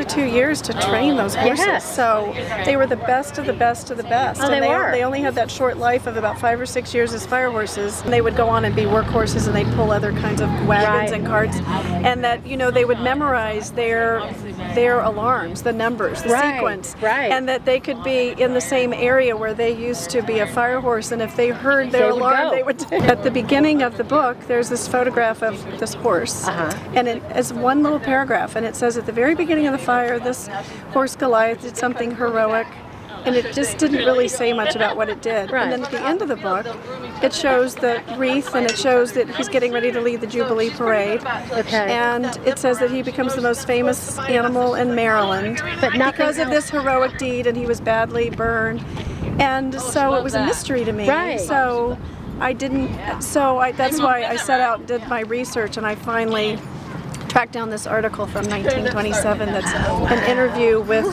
to 2 years to train those horses. Yes. So they were the best of the best of the best. Oh, and they were. They only had that short life of about 5 or 6 years as fire horses. And they would go on and be workhorses, and they'd pull other kinds of wagons and carts. And that, you know, they would memorize their alarms, the numbers, the sequence. Right. And that they could be in the same area where they used to be a fire horse, and if they heard their alarm, they would. At the beginning of the book, there's this photograph of this horse, and it is one little paragraph, and it says at the very beginning of the fire, this horse Goliath did something heroic, and it just didn't really say much about what it did. And then at the end of the book, it shows the wreath, and it shows that he's getting ready to lead the Jubilee Parade. And it says that he becomes the most famous animal in Maryland because of this heroic deed, and he was badly burned. And so it was a mystery to me. So I didn't. That's why I set out and did my research, and I finally tracked down this article from 1927 that's an interview with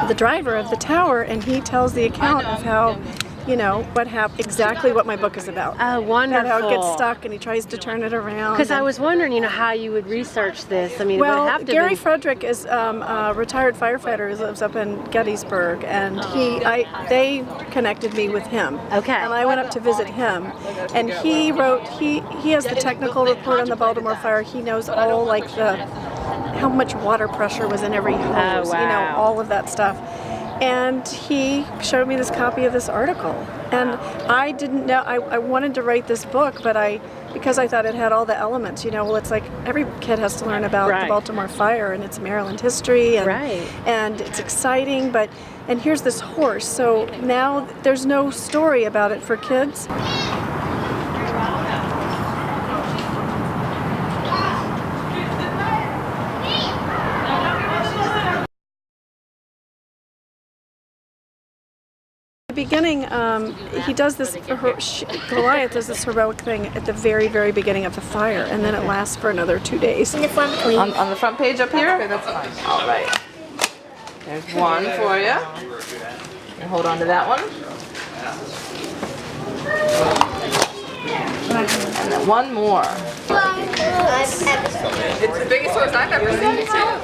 the driver of the tower, and he tells the account of how, you know, what happened, exactly what my book is about. Oh, wonderful. And how it gets stuck and he tries to turn it around. Because I was wondering, you know, how you would research this. I mean, well, it would have to Gary be... Frederick is a retired firefighter who lives up in Gettysburg, and they connected me with him. Okay. And I went up to visit him, and he wrote, he has the technical report on the Baltimore Fire. He knows all, like, how much water pressure was in every hose, you know, all of that stuff. And he showed me this copy of this article, and I didn't know, I wanted to write this book, but because I thought it had all the elements, you know, well, it's like every kid has to learn about the Baltimore Fire and its Maryland history, and it's exciting, and here's this horse, so now there's no story about it for kids. The beginning, he does this, Goliath does this heroic thing at the very, very beginning of the fire, and then it lasts for another 2 days. On the front page up here? Okay, that's fine. All right. There's one for you. And hold on to that one. And then one more. It's the biggest horse I've ever seen, too.